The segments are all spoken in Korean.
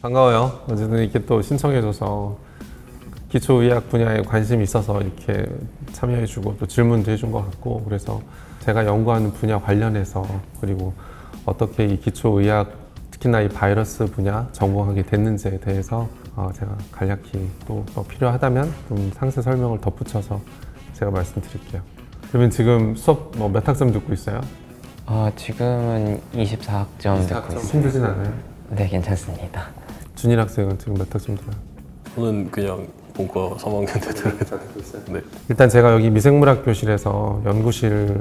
반가워요. 어쨌든 이렇게 또 신청해줘서 기초의학 분야에 관심이 있어서 이렇게 참여해주고 또 질문도 해준 것 같고, 그래서 제가 연구하는 분야 관련해서 그리고 어떻게 이 기초의학, 특히나 이 바이러스 분야 전공하게 됐는지에 대해서 제가 간략히 또 필요하다면 좀 상세 설명을 덧붙여서 제가 말씀드릴게요. 그러면 지금 수업 몇 학점 듣고 있어요? 지금은 24학점 듣고 있습니다. 힘들진 않아요? 네, 괜찮습니다. 준일 학생은 지금 몇 학점 들어요? 저는 그냥 본과 3학년 때 들어요. 네. 일단 제가 여기 미생물학 교실에서 연구실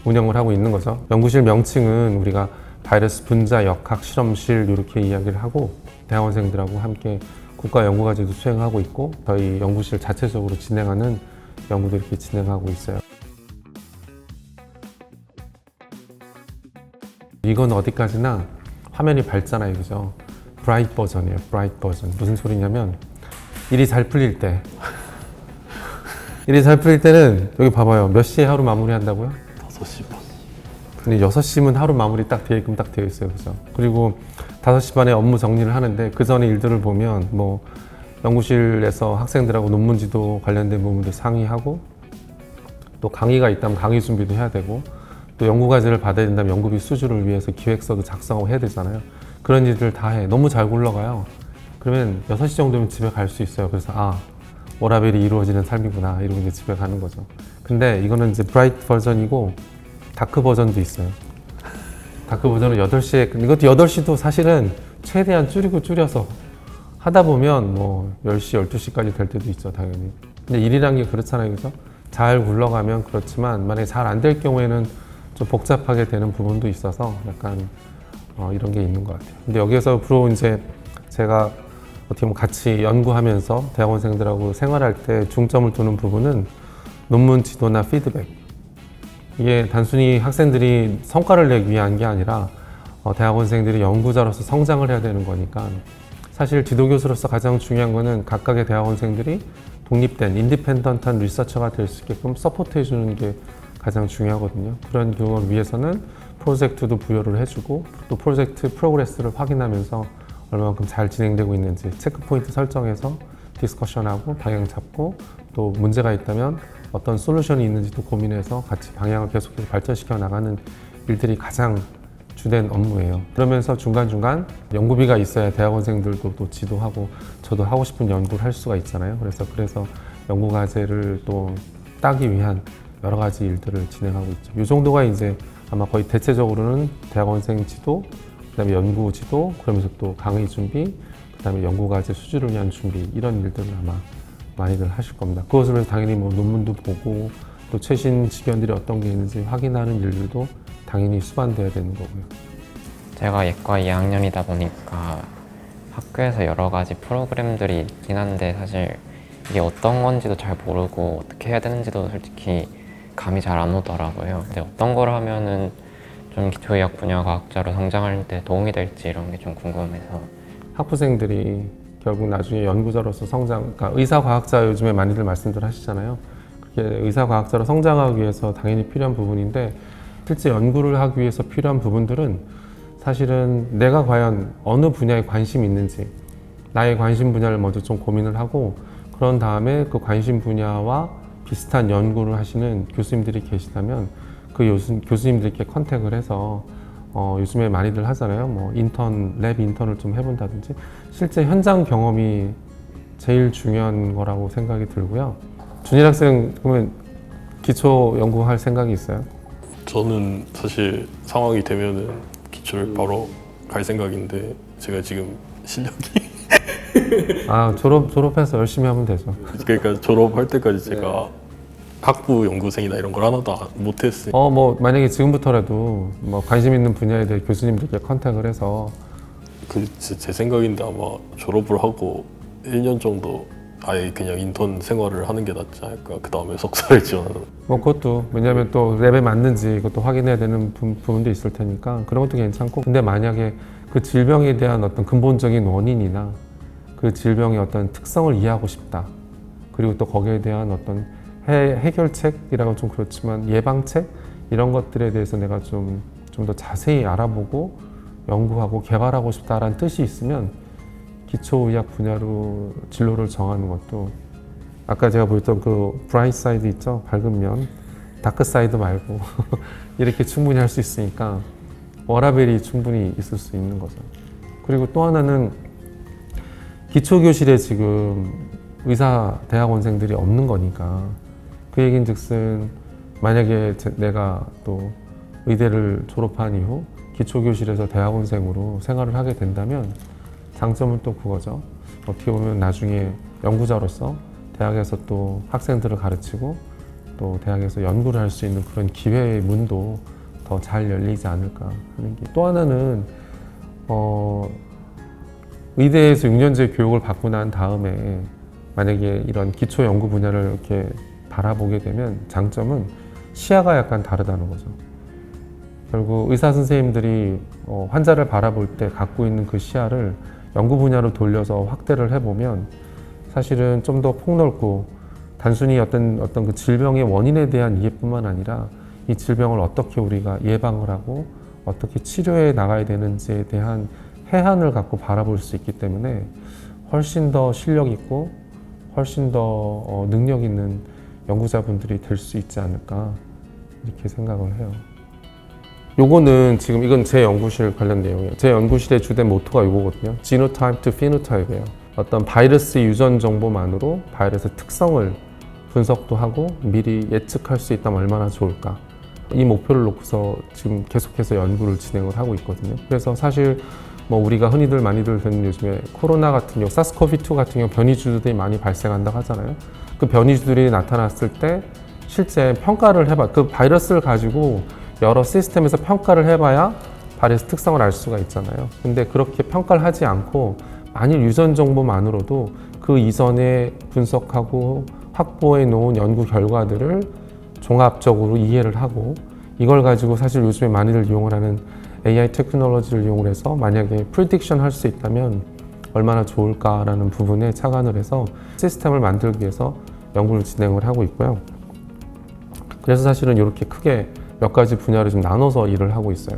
운영을 하고 있는 거죠. 연구실 명칭은 우리가 바이러스 분자 역학 실험실 이렇게 이야기를 하고, 대학원생들하고 함께 국가 연구과제도 수행하고 있고, 저희 연구실 자체적으로 진행하는 연구도 이렇게 진행하고 있어요. 이건 어디까지나 화면이 밝잖아요, 그죠? 브라이트 버전이에요, 브라이트 버전. 무슨 소리냐면 일이 잘 풀릴 때 일이 잘 풀릴 때는 여기 봐봐요. 몇 시에 하루 마무리한다고요? 5시 반. 근데 6시면 하루 마무리 딱 되게끔 딱 되어 있어요, 그죠? 그리고 5시 반에 업무 정리를 하는데 그 전에 일들을 보면 뭐 연구실에서 학생들하고 논문 지도 관련된 부분도 상의하고, 또 강의가 있다면 강의 준비도 해야 되고, 또 연구과제를 받아야 된다면 연구비 수주를 위해서 기획서도 작성하고 해야 되잖아요. 그런 일들 다 해. 너무 잘 굴러가요. 그러면 6시 정도면 집에 갈 수 있어요. 그래서 워라벨이 이루어지는 삶이구나 이러고 이제 집에 가는 거죠. 근데 이거는 이제 브라이트 버전이고 다크 버전도 있어요. 다크 버전은 8시에, 이것도 8시도 사실은 최대한 줄여서 하다 보면 뭐 10시, 12시까지 될 때도 있죠, 당연히. 근데 일이란 게 그렇잖아요, 그죠? 잘 굴러가면 그렇지만 만약에 잘 안 될 경우에는 좀 복잡하게 되는 부분도 있어서 약간 이런 게 있는 것 같아요. 근데 여기에서 앞으로 이제 제가 어떻게 보면 같이 연구하면서 대학원생들하고 생활할 때 중점을 두는 부분은 논문 지도나 피드백. 이게 단순히 학생들이 성과를 내기 위한 게 아니라 대학원생들이 연구자로서 성장을 해야 되는 거니까, 사실 지도교수로서 가장 중요한 거는 각각의 대학원생들이 독립된 인디펜던트한 리서처가 될 수 있게끔 서포트 해주는 게 가장 중요하거든요. 그런 걸 위해서는 프로젝트도 부여를 해주고, 또 프로젝트 프로그레스를 확인하면서 얼마만큼 잘 진행되고 있는지 체크포인트 설정해서 디스커션하고 방향 잡고, 또 문제가 있다면 어떤 솔루션이 있는지도 고민해서 같이 방향을 계속해서 발전시켜 나가는 일들이 가장 주된 업무예요. 그러면서 중간중간 연구비가 있어야 대학원생들도 또 지도하고 저도 하고 싶은 연구를 할 수가 있잖아요. 그래서 연구과제를 또 따기 위한 여러 가지 일들을 진행하고 있죠. 이 정도가 이제 아마 거의 대체적으로는 대학원생 지도, 그다음에 연구 지도, 그러면서 또 강의 준비, 그다음에 연구과제 수주를 위한 준비, 이런 일들을 아마 많이들 하실 겁니다. 그것을 위해서 당연히 뭐 논문도 보고 또 최신 지견들이 어떤 게 있는지 확인하는 일들도 당연히 수반돼야 되는 거고요. 제가 예과 2학년이다 보니까 학교에서 여러 가지 프로그램들이 있긴 한데 사실 이게 어떤 건지도 잘 모르고 어떻게 해야 되는지도 솔직히 감이 잘 안 오더라고요. 근데 어떤 걸 하면은 좀 기초의학 분야 과학자로 성장할 때 도움이 될지 이런 게 좀 궁금해서. 학부생들이 결국 나중에 연구자로서 그러니까 의사과학자 요즘에 많이들 말씀들 하시잖아요. 그게 의사과학자로 성장하기 위해서 당연히 필요한 부분인데, 실제 연구를 하기 위해서 필요한 부분들은 사실은 내가 과연 어느 분야에 관심이 있는지, 나의 관심 분야를 먼저 좀 고민을 하고, 그런 다음에 그 관심 분야와 비슷한 연구를 하시는 교수님들이 계시다면 그 교수님들께 컨택을 해서 요즘에 많이들 하잖아요. 뭐 랩 인턴을 좀 해본다든지, 실제 현장 경험이 제일 중요한 거라고 생각이 들고요. 준일 학생 그러면 기초 연구할 생각이 있어요? 저는 사실 상황이 되면은 기초를 바로 갈 생각인데, 제가 지금 실력이 졸업해서 열심히 하면 되죠. 그러니까 졸업할 때까지 제가 학부 연구생이나 이런 걸 하나도 못했으니 뭐 만약에 지금부터라도 뭐 관심 있는 분야에 대해 교수님들께 컨택을 해서 제 생각인데 아마 졸업을 하고 1년 정도 아예 그냥 인턴 생활을 하는 게 낫지 않을까. 그 다음에 석사를 지원하는. 뭐 그것도 왜냐하면 또 랩에 맞는지 그것도 확인해야 되는 부분도 있을 테니까 그런 것도 괜찮고 근데 만약에 그 질병에 대한 어떤 근본적인 원인이나 그 질병의 어떤 특성을 이해하고 싶다 그리고 또 거기에 대한 어떤 해결책이라고 좀 그렇지만 예방책 이런 것들에 대해서 내가 좀 더 자세히 알아보고 연구하고 개발하고 싶다라는 뜻이 있으면 기초의학 분야로 진로를 정하는 것도 아까 제가 보였던 그 브라이트 사이드 있죠? 밝은 면, 다크 사이드 말고 이렇게 충분히 할 수 있으니까 워라벨이 충분히 있을 수 있는 거죠. 그리고 또 하나는 기초교실에 지금 의사 대학원생들이 없는 거니까 그 얘긴즉슨 만약에 내가 또 의대를 졸업한 이후 기초교실에서 대학원생으로 생활을 하게 된다면 장점은 또 그거죠. 어떻게 보면 나중에 연구자로서 대학에서 또 학생들을 가르치고 또 대학에서 연구를 할 수 있는 그런 기회의 문도 더 잘 열리지 않을까 하는 게 또 하나는 의대에서 6년제 교육을 받고 난 다음에 만약에 이런 기초 연구 분야를 이렇게 바라보게 되면 장점은 시야가 약간 다르다는 거죠. 결국 의사 선생님들이 환자를 바라볼 때 갖고 있는 그 시야를 연구 분야로 돌려서 확대를 해보면 사실은 좀 더 폭넓고 단순히 어떤 그 질병의 원인에 대한 이해뿐만 아니라 이 질병을 어떻게 우리가 예방을 하고 어떻게 치료해 나가야 되는지에 대한 해안을 갖고 바라볼 수 있기 때문에 훨씬 더 실력 있고 훨씬 더 능력 있는 연구자분들이 될 수 있지 않을까 이렇게 생각을 해요. 요거는 지금 이건 제 연구실 관련 내용이에요. 제 연구실의 주된 모토가 이거거든요. Genotype to Phenotype예요. 어떤 바이러스 유전 정보만으로 바이러스 특성을 분석도 하고 미리 예측할 수 있다면 얼마나 좋을까. 이 목표를 놓고서 지금 계속해서 연구를 진행을 하고 있거든요. 그래서 사실 뭐 우리가 흔히들 많이들 듣는 요즘에 코로나 같은 경우, 사스코비2 같은 경우 변이주들이 많이 발생한다고 하잖아요. 그 변이주들이 나타났을 때 실제 평가를 해봐. 그 바이러스를 가지고 여러 시스템에서 평가를 해봐야 바이러스 특성을 알 수가 있잖아요. 근데 그렇게 평가를 하지 않고 만일 유전 정보만으로도 그 이전에 분석하고 확보해 놓은 연구 결과들을 종합적으로 이해를 하고 이걸 가지고 사실 요즘에 많이들 이용을 하는 AI 테크놀로지를 이용을 해서 만약에 프리딕션 할 수 있다면 얼마나 좋을까라는 부분에 착안을 해서 시스템을 만들기 위해서 연구를 진행을 하고 있고요. 그래서 사실은 이렇게 크게 몇 가지 분야를 좀 나눠서 일을 하고 있어요.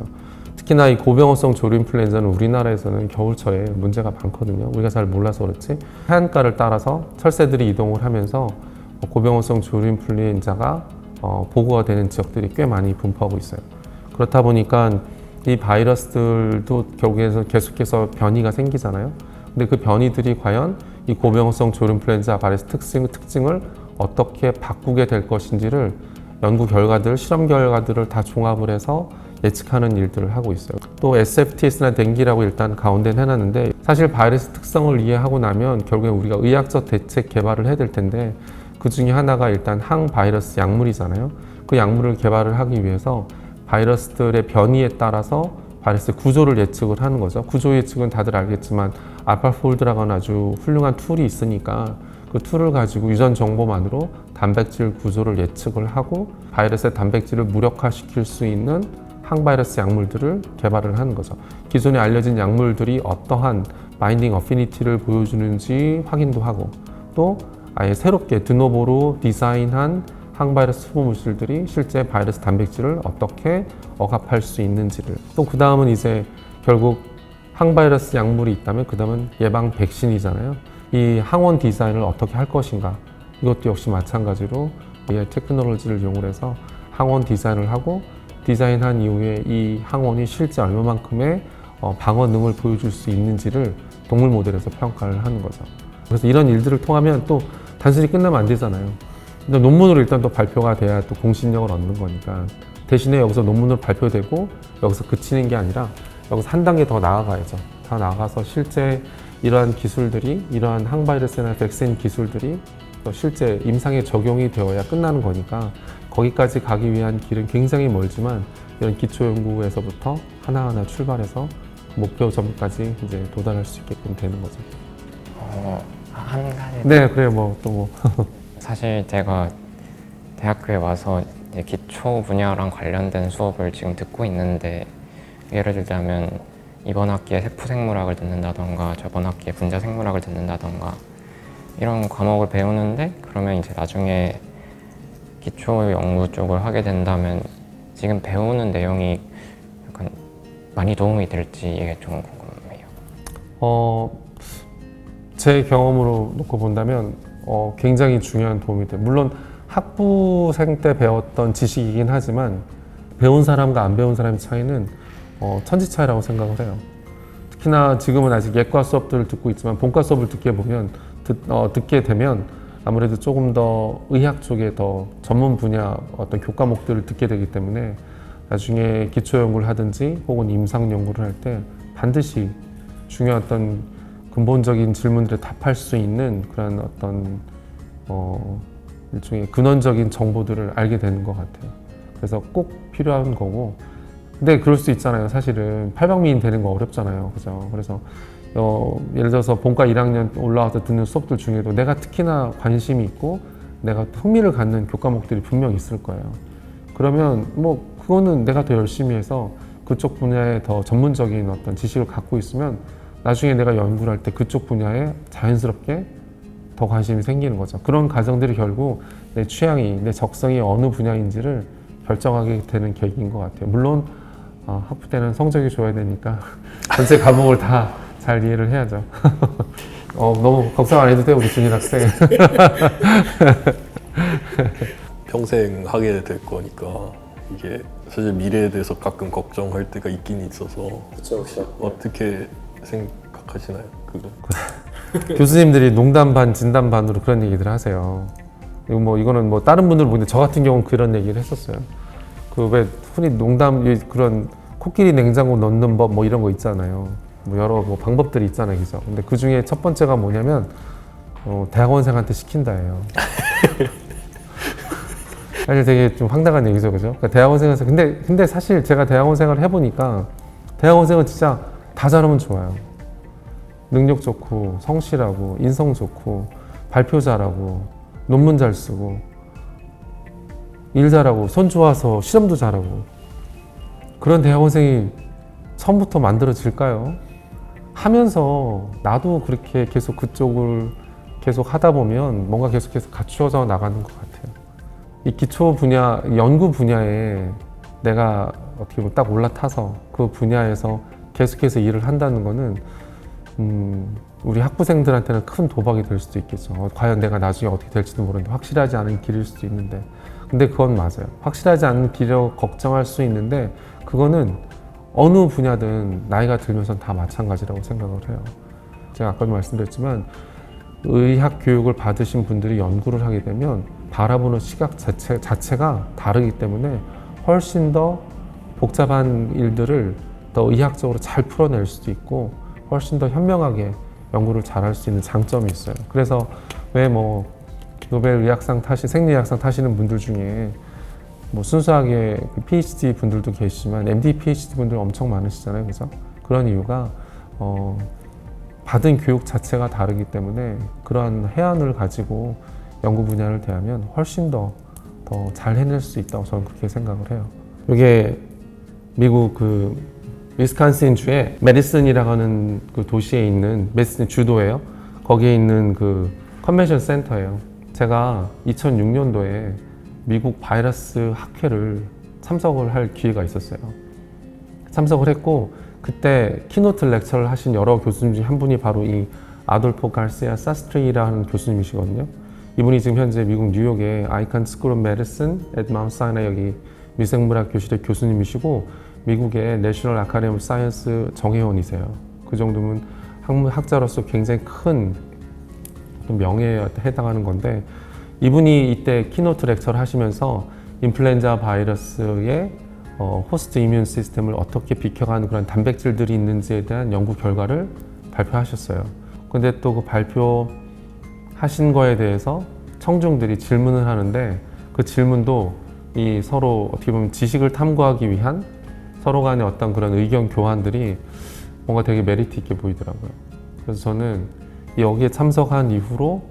특히나 이 고병원성 조류 인플루엔자는 우리나라에서는 겨울철에 문제가 많거든요. 우리가 잘 몰라서 그렇지. 해안가를 따라서 철새들이 이동을 하면서 고병원성 조류 인플루엔자가 보고가 되는 지역들이 꽤 많이 분포하고 있어요. 그렇다 보니까 이 바이러스들도 결국에서 계속해서 변이가 생기잖아요. 근데 그 변이들이 과연 이 고병원성 조류 인플루엔자 바이러스 특징을 어떻게 바꾸게 될 것인지를 연구 결과들, 실험 결과들을 다 종합을 해서 예측하는 일들을 하고 있어요. 또 SFTS나 댕기라고 일단 가운데 해놨는데 사실 바이러스 특성을 이해하고 나면 결국에 우리가 의학적 대책 개발을 해야 될 텐데 그 중에 하나가 일단 항바이러스 약물이잖아요. 그 약물을 개발을 하기 위해서 바이러스들의 변이에 따라서 바이러스 구조를 예측을 하는 거죠. 구조 예측은 다들 알겠지만 알파폴드라는 아주 훌륭한 툴이 있으니까 그 툴을 가지고 유전 정보만으로 단백질 구조를 예측을 하고 바이러스의 단백질을 무력화시킬 수 있는 항바이러스 약물들을 개발을 하는 거죠. 기존에 알려진 약물들이 어떠한 바인딩 어피니티를 보여주는지 확인도 하고 또 아예 새롭게 드노보로 디자인한 항바이러스 후보 물질들이 실제 바이러스 단백질을 어떻게 억압할 수 있는지를 또 그 다음은 이제 결국 항바이러스 약물이 있다면 그 다음은 예방 백신이잖아요. 이 항원 디자인을 어떻게 할 것인가 이것도 역시 마찬가지로 AI 테크놀로지를 이용해서 항원 디자인을 하고 디자인한 이후에 이 항원이 실제 얼마만큼의 방어능을 보여줄 수 있는지를 동물 모델에서 평가를 하는 거죠. 그래서 이런 일들을 통하면 또 단순히 끝나면 안 되잖아요. 근데 논문으로 일단 또 발표가 돼야 또 공신력을 얻는 거니까 대신에 여기서 논문으로 발표되고 여기서 그치는 게 아니라 여기서 한 단계 더 나아가야죠. 더 나아가서 실제 이러한 기술들이 이러한 항바이러스나 백신 기술들이 또 실제 임상에 적용이 되어야 끝나는 거니까 거기까지 가기 위한 길은 굉장히 멀지만 이런 기초연구에서부터 하나하나 출발해서 목표점까지 이제 도달할 수 있게끔 되는 거죠. 한 가지 네, 그래요. 뭐 또 뭐. 사실 제가 대학교에 와서 이제 기초 분야랑 관련된 수업을 지금 듣고 있는데 예를 들자면 이번 학기에 세포생물학을 듣는다던가 저번 학기에 분자생물학을 듣는다던가 이런 과목을 배우는데 그러면 이제 나중에 기초 연구 쪽을 하게 된다면 지금 배우는 내용이 약간 많이 도움이 될지 이게 좀 궁금해요. 제 경험으로 놓고 본다면 굉장히 중요한 도움이 돼요. 물론 학부생 때 배웠던 지식이긴 하지만 배운 사람과 안 배운 사람의 차이는 천지 차이라고 생각을 해요. 특히나 지금은 아직 예과 수업들을 듣고 있지만 본과 수업을 듣게 되면 아무래도 조금 더 의학 쪽에 더 전문 분야 어떤 교과목들을 듣게 되기 때문에 나중에 기초 연구를 하든지 혹은 임상 연구를 할 때 반드시 중요한 어떤 근본적인 질문들에 답할 수 있는 그런 어떤 일종의 근원적인 정보들을 알게 되는 것 같아요. 그래서 꼭 필요한 거고. 근데 그럴 수 있잖아요. 사실은 팔방미인 되는 거 어렵잖아요. 그죠? 그래서 예를 들어서 본과 1학년 올라와서 듣는 수업들 중에도 내가 특히나 관심이 있고 내가 흥미를 갖는 교과목들이 분명 있을 거예요. 그러면 뭐 그거는 내가 더 열심히 해서 그쪽 분야에 더 전문적인 어떤 지식을 갖고 있으면 나중에 내가 연구를 할 때 그쪽 분야에 자연스럽게 더 관심이 생기는 거죠. 그런 과정들이 결국 내 취향이, 내 적성이 어느 분야인지를 결정하게 되는 계기인 것 같아요. 물론 학부 때는 성적이 좋아야 되니까 전체 과목을 다 잘 이해를 해야죠. 너무 걱정 안 해도 돼요, 우리 준일 학생. 평생 하게 될 거니까 이게 사실 미래에 대해서 가끔 걱정할 때가 있긴 있어서 어떻게 생각하시나요? 그거? 교수님들이 농담 반, 진담 반으로 그런 얘기들 하세요. 이거는 뭐 다른 분들 보는데 저 같은 경우는 그런 얘기를 했었어요. 그 왜 흔히 농담 그런 코끼리 냉장고 넣는 법 뭐 이런 거 있잖아요. 뭐 여러 방법들이 있잖아요, 그죠? 근데 그 중에 첫 번째가 뭐냐면 대학원생한테 시킨다예요. 사실 되게 좀 황당한 얘기죠, 그죠? 그러니까 대학원생에서 근데 사실 제가 대학원생을 해보니까 대학원생은 진짜 다 잘하면 좋아요. 능력 좋고 성실하고 인성 좋고 발표 잘하고 논문 잘 쓰고 일 잘하고 손 좋아서 실험도 잘하고 그런 대학원생이 처음부터 만들어질까요? 하면서 나도 그렇게 계속 그쪽을 계속 하다 보면 뭔가 계속해서 갖추어져 나가는 것 같아요. 이 기초 분야, 연구 분야에 내가 어떻게 보면 딱 올라타서 그 분야에서 계속해서 일을 한다는 거는 우리 학부생들한테는 큰 도박이 될 수도 있겠죠. 과연 내가 나중에 어떻게 될지도 모르는데 확실하지 않은 길일 수도 있는데 근데 그건 맞아요. 확실하지 않은 길을 걱정할 수 있는데 그거는 어느 분야든 나이가 들면서 다 마찬가지라고 생각을 해요. 제가 아까도 말씀드렸지만 의학 교육을 받으신 분들이 연구를 하게 되면 바라보는 시각 자체가 다르기 때문에 훨씬 더 복잡한 일들을 더 의학적으로 잘 풀어낼 수도 있고 훨씬 더 현명하게 연구를 잘할 수 있는 장점이 있어요. 그래서 왜 노벨 의학상 생리의학상 타시는 분들 중에 순수하게 PhD 분들도 계시지만 MD, PhD 분들 엄청 많으시잖아요, 그죠? 그런 이유가 받은 교육 자체가 다르기 때문에 그러한 해안을 가지고 연구 분야를 대하면 훨씬 더 잘 해낼 수 있다고 저는 그렇게 생각을 해요. 이게 미국 위스콘신주의 메디슨이라고 하는 그 도시에 있는 메디슨 주도예요. 거기에 있는 그 컨벤션 센터예요. 제가 2006년도에 미국 바이러스 학회를 참석을 할 기회가 있었어요. 참석을 했고 그때 키노트 렉처를 하신 여러 교수님 중 한 분이 바로 이 아돌포 가르시아 사스트리라는 교수님이시거든요. 이분이 지금 현재 미국 뉴욕의 아이칸 스쿨 오브 메디슨 앳 마운트 사이나이 여기 미생물학 교실의 교수님이시고 미국의 내셔널 아카데미 오브 사이언스 정회원이세요. 그 정도면 학자로서 굉장히 큰 명예에 해당하는 건데 이분이 이때 키노트 렉처를 하시면서 인플루엔자 바이러스의 호스트 이뮨 시스템을 어떻게 비켜가는 그런 단백질들이 있는지에 대한 연구 결과를 발표하셨어요. 근데 또 그 발표하신 거에 대해서 청중들이 질문을 하는데 그 질문도 이 서로 어떻게 보면 지식을 탐구하기 위한 서로 간의 어떤 그런 의견 교환들이 뭔가 되게 메리트 있게 보이더라고요. 그래서 저는 여기에 참석한 이후로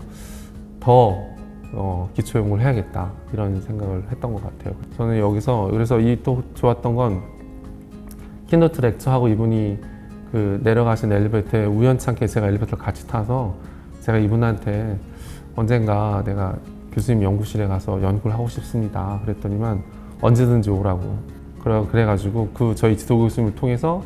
더 기초 연구를 해야겠다 이런 생각을 했던 것 같아요. 저는 여기서 그래서 이 또 좋았던 건 키노트 렉처하고 이분이 그 내려가신 엘리베이터에 우연찮게 제가 엘리베이터를 같이 타서 제가 이분한테 언젠가 내가 교수님 연구실에 가서 연구를 하고 싶습니다 그랬더니만 언제든지 오라고 그래가지고 그 저희 지도 교수님을 통해서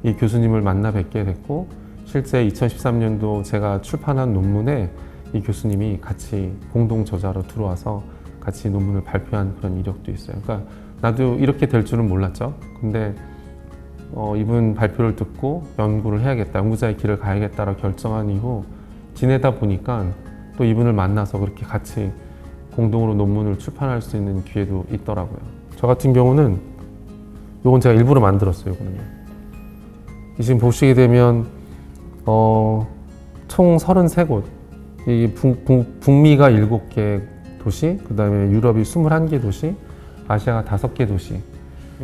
이 교수님을 만나 뵙게 됐고 실제 2013년도 제가 출판한 논문에 이 교수님이 같이 공동 저자로 들어와서 같이 논문을 발표한 그런 이력도 있어요. 그러니까 나도 이렇게 될 줄은 몰랐죠. 근데 이분 발표를 듣고 연구를 해야겠다, 연구자의 길을 가야겠다라고 결정한 이후 지내다 보니까 또 이분을 만나서 그렇게 같이 공동으로 논문을 출판할 수 있는 기회도 있더라고요. 저 같은 경우는 이건 제가 일부러 만들었어요. 이거는요. 지금 보시게 되면 총 33곳, 이 북미가 7개 도시, 그 다음에 유럽이 21개 도시, 아시아가 5개 도시.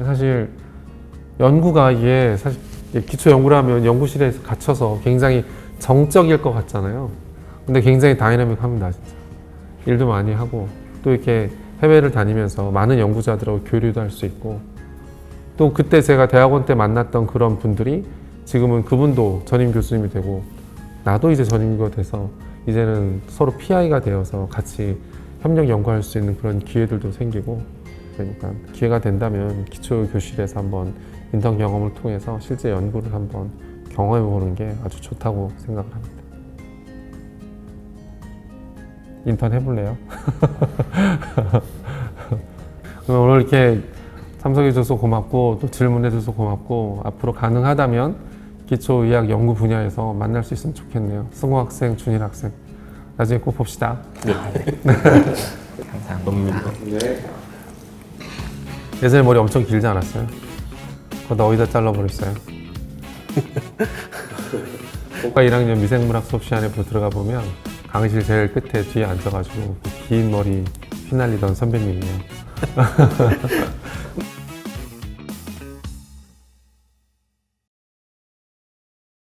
사실 연구가 이게 사실 기초 연구를 하면 연구실에서 갇혀서 굉장히 정적일 것 같잖아요. 근데 굉장히 다이나믹합니다, 진짜. 일도 많이 하고 또 이렇게 해외를 다니면서 많은 연구자들하고 교류도 할 수 있고 또 그때 제가 대학원 때 만났던 그런 분들이 지금은 그분도 전임 교수님이 되고 나도 이제 전임교가 돼서 이제는 서로 PI가 되어서 같이 협력 연구할 수 있는 그런 기회들도 생기고 그러니까 기회가 된다면 기초 교실에서 한번 인턴 경험을 통해서 실제 연구를 한번 경험해 보는 게 아주 좋다고 생각을 합니다. 인턴 해볼래요? 그럼 오늘 이렇게 참석해줘서 고맙고 또 질문해줘서 고맙고 앞으로 가능하다면 기초의학 연구 분야에서 만날 수 있으면 좋겠네요. 승호 학생, 준일 학생 나중에 꼭 봅시다. 감사합니다. 예전에 머리 엄청 길지 않았어요? 그거 어디다 잘라버렸어요. 고가 1학년 미생물학 수업 시간에 들어가 보면 강의실 제일 끝에 뒤에 앉아가지고 긴 머리 휘날리던 선배님이에요.